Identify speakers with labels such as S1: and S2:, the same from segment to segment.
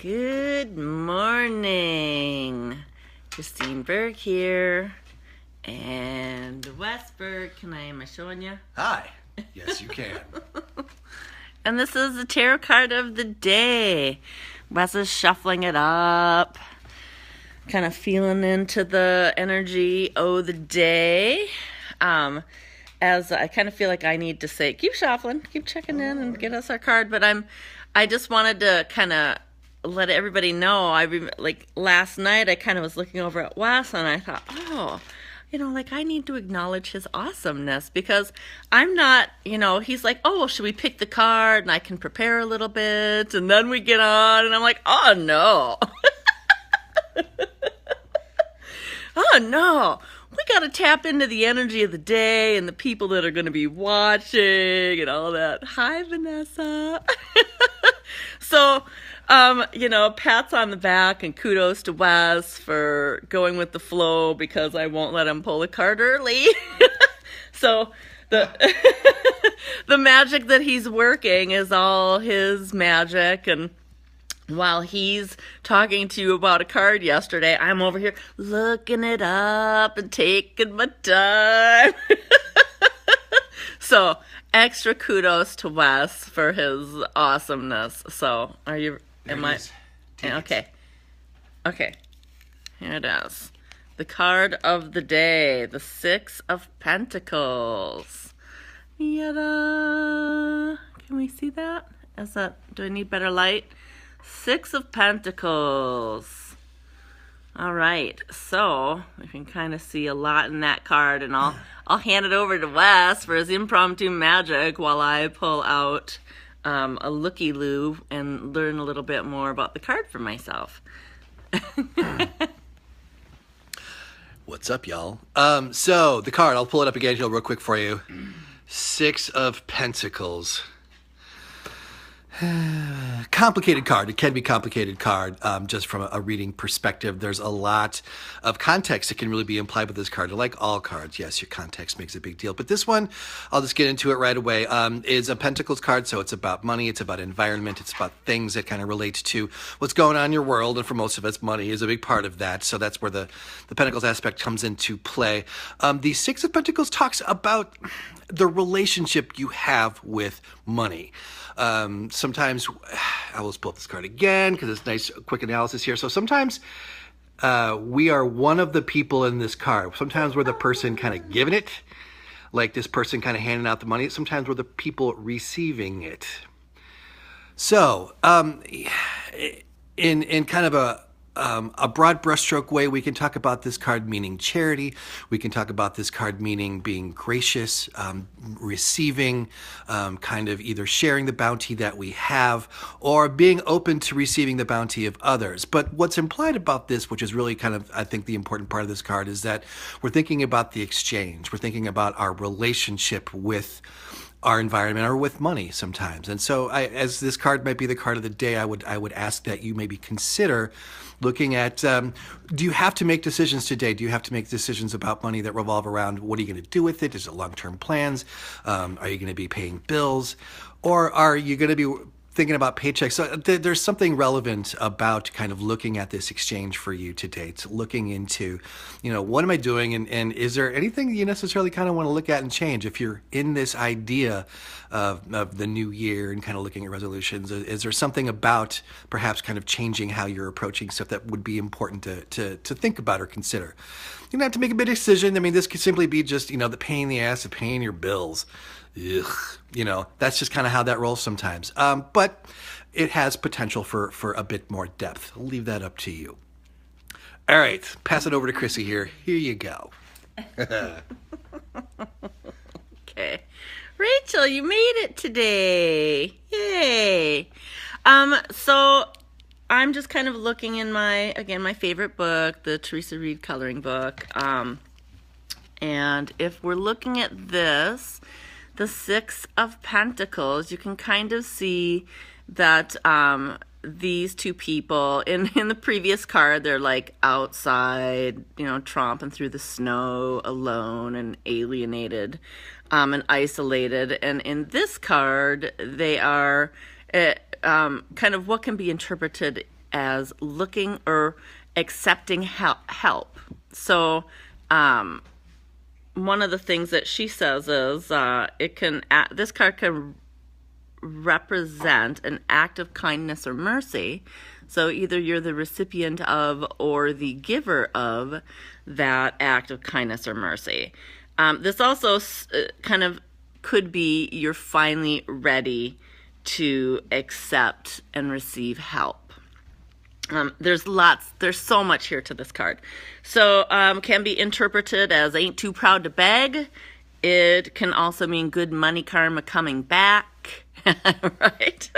S1: Good morning. Christine Berg here. And Wes Berg. Am I showing you?
S2: Hi. Yes, you can.
S1: And this is the tarot card of the day. Wes is shuffling it up. Kind of feeling into the energy of the day. As I kind of feel like I need to say, keep shuffling, keep checking in and get us our card. But I just wanted to kind of let everybody know. Like last night, I kind of was looking over at Wes and I thought, I need to acknowledge his awesomeness because I'm not, he's like, should we pick the card and I can prepare a little bit and then we get on. And I'm like, oh no. Oh no. We got to tap into the energy of the day and the people that are going to be watching and all that. Hi, Vanessa. So, pats on the back and kudos to Wes for going with the flow because I won't let him pull the card early. So the the magic that he's working is all his magic, and while he's talking to you about a card yesterday, I'm over here looking it up and taking my time. So, extra kudos to Wes for his awesomeness. So, Okay. Okay. Here it is. The card of the day, the Six of Pentacles. Yada! Can we see that? Do I need better light? Six of Pentacles. All right, so we can kind of see a lot in that card, and I'll hand it over to Wes for his impromptu magic while I pull out a looky-loo and learn a little bit more about the card for myself.
S2: What's up, y'all? So the card, I'll pull it up again here real quick for you. Six of Pentacles. Complicated card. It can be complicated card just from a reading perspective. There's a lot of context that can really be implied with this card. Like all cards, yes, your context makes a big deal. But this one, I'll just get into it right away, is a Pentacles card. So it's about money. It's about environment. It's about things that kind of relate to what's going on in your world. And for most of us, money is a big part of that. So that's where the Pentacles aspect comes into play. The Six of Pentacles talks about the relationship you have with money. Sometimes I will pull up this card again because it's nice, quick analysis here. So sometimes we are one of the people in this card. Sometimes we're the person kind of giving it, like this person kind of handing out the money. Sometimes we're the people receiving it. So in kind of a broad brushstroke way, we can talk about this card meaning charity. We can talk about this card meaning being gracious, receiving, kind of either sharing the bounty that we have or being open to receiving the bounty of others. But what's implied about this, which is really kind of, I think, the important part of this card, is that we're thinking about the exchange. We're thinking about our relationship with our environment or with money sometimes. And so as this card might be the card of the day, I would ask that you maybe consider looking at, do you have to make decisions today? Do you have to make decisions about money that revolve around what are you going to do with it? Is it long-term plans? Are you going to be paying bills? Or are you going to be thinking about paychecks? So there's something relevant about kind of looking at this exchange for you today. It's looking into, what am I doing? And is there anything you necessarily kind of want to look at and change? If you're in this idea of the new year and kind of looking at resolutions, is there something about perhaps kind of changing how you're approaching stuff that would be important to think about or consider? You don't have to make a big decision. I mean, this could simply be just, the pain in the ass of paying your bills. Ugh, that's just kind of how that rolls sometimes. But it has potential for a bit more depth. I'll leave that up to you. All right, pass it over to Chrissy here. Here you go.
S1: Okay. Rachel, you made it today. Yay. So I'm just kind of looking in my favorite book, the Theresa Reed coloring book. And if we're looking at this, the Six of Pentacles, you can kind of see that these two people in the previous card, they're like outside, tromping through the snow alone and alienated and isolated. And in this card, they are kind of what can be interpreted as looking or accepting help. So one of the things that she says is this card can represent an act of kindness or mercy. So either you're the recipient of or the giver of that act of kindness or mercy. This also kind of could be you're finally ready to accept and receive help. There's so much here to this card. So can be interpreted as ain't too proud to beg. It can also mean good money karma coming back, right?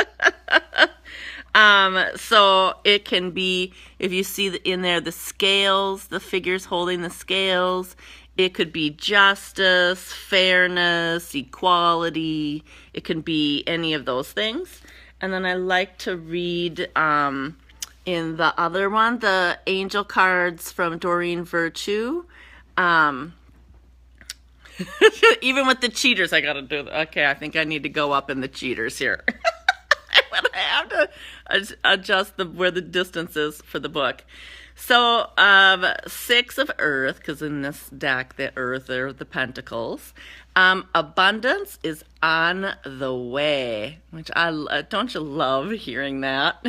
S1: So it can be, if you see in there the scales, the figures holding the scales, it could be justice, fairness, equality. It can be any of those things. And then I like to read in the other one, the angel cards from Doreen Virtue. Even with the cheaters, I gotta do that. Okay, I think I need to go up in the cheaters here. But I have to adjust where the distance is for the book. So, 6 of Earth, because in this deck, the Earth are the Pentacles. Abundance is on the way, which don't you love hearing that?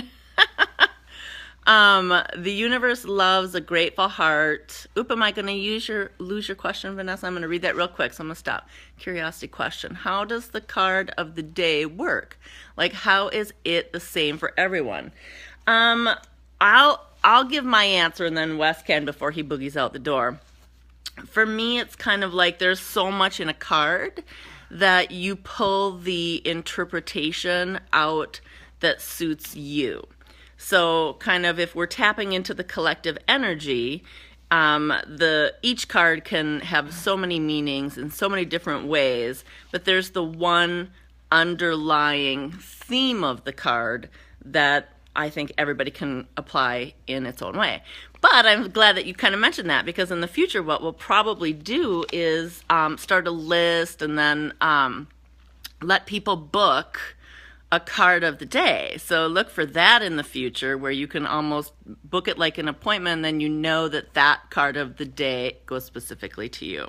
S1: The universe loves a grateful heart. Oop, am I going to lose your question, Vanessa? I'm going to read that real quick, so I'm going to stop. Curiosity question. How does the card of the day work? Like, how is it the same for everyone? I'll give my answer, and then Wes can before he boogies out the door. For me, it's kind of like there's so much in a card that you pull the interpretation out that suits you. So kind of if we're tapping into the collective energy, each card can have so many meanings in so many different ways, but there's the one underlying theme of the card that I think everybody can apply in its own way. But I'm glad that you kind of mentioned that, because in the future what we'll probably do is start a list and then let people book a card of the day. So look for that in the future, where you can almost book it like an appointment, and then you know that that card of the day goes specifically to you.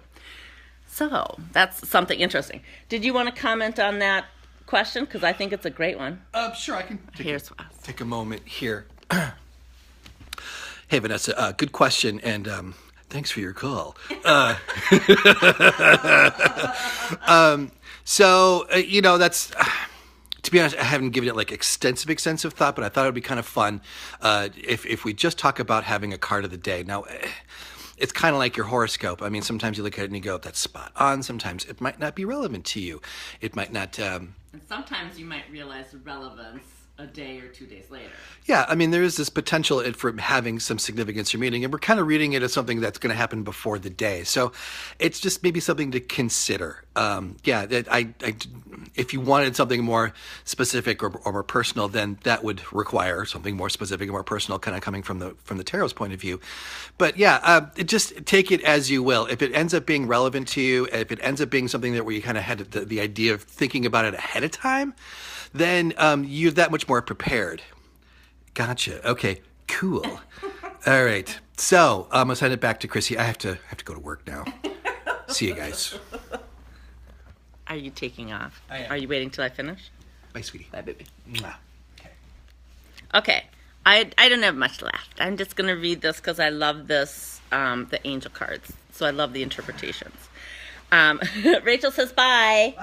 S1: So that's something interesting. Did you want to comment on that question? Because I think it's a great one.
S2: Sure, I can take a moment here. Hey, Vanessa, good question, and thanks for your call. That's... To be honest, I haven't given it like extensive thought, but I thought it would be kind of fun if we just talk about having a card of the day. Now, it's kind of like your horoscope. I mean, sometimes you look at it and you go, that's spot on. Sometimes it might not be relevant to you. It might not... And
S1: sometimes you might realize the relevance a day or 2 days later.
S2: Yeah, I mean, there is this potential for having some significance or meaning, and we're kind of reading it as something that's going to happen before the day. So it's just maybe something to consider. If you wanted something more specific or more personal, then that would require something more specific and more personal, kind of coming from the tarot's point of view. But just take it as you will. If it ends up being relevant to you, if it ends up being something where you kind of had the idea of thinking about it ahead of time, then you're that much more prepared. Gotcha. Okay, cool. All right. So I'm send it back to Chrissy. I have to go to work now. See you guys.
S1: Are you taking off?
S2: I am.
S1: Are you waiting till I finish?
S2: Bye, sweetie.
S1: Bye, baby.
S2: Mwah.
S1: Okay. I don't have much left. I'm just going to read this because I love this, the angel cards. So I love the interpretations. Rachel says bye.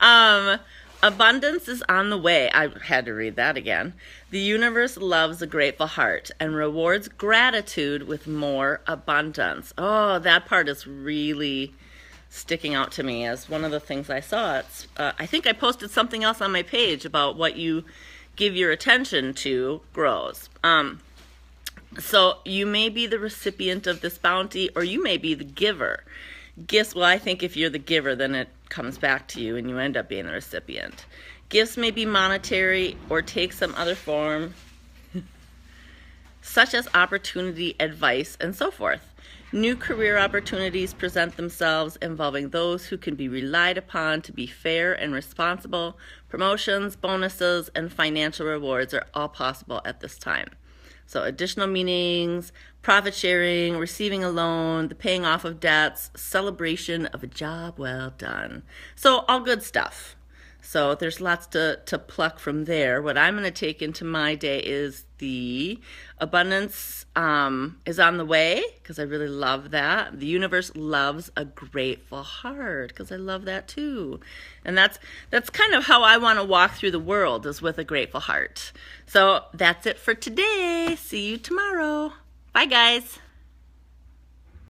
S2: Bye.
S1: Abundance is on the way. I had to read that again. The universe loves a grateful heart and rewards gratitude with more abundance. Oh, that part is really sticking out to me as one of the things I saw. I think I posted something else on my page about what you give your attention to grows. So you may be the recipient of this bounty, or you may be the giver. Gifts, well, I think if you're the giver, then it comes back to you and you end up being the recipient. Gifts may be monetary or take some other form, such as opportunity, advice, and so forth. New career opportunities present themselves involving those who can be relied upon to be fair and responsible. Promotions, bonuses, and financial rewards are all possible at this time. So additional meanings, profit sharing, receiving a loan, the paying off of debts, celebration of a job well done. So all good stuff. So there's lots to pluck from there. What I'm going to take into my day is the abundance is on the way, because I really love that. The universe loves a grateful heart, because I love that too. And that's kind of how I want to walk through the world, is with a grateful heart. So that's it for today. See you tomorrow. Bye, guys.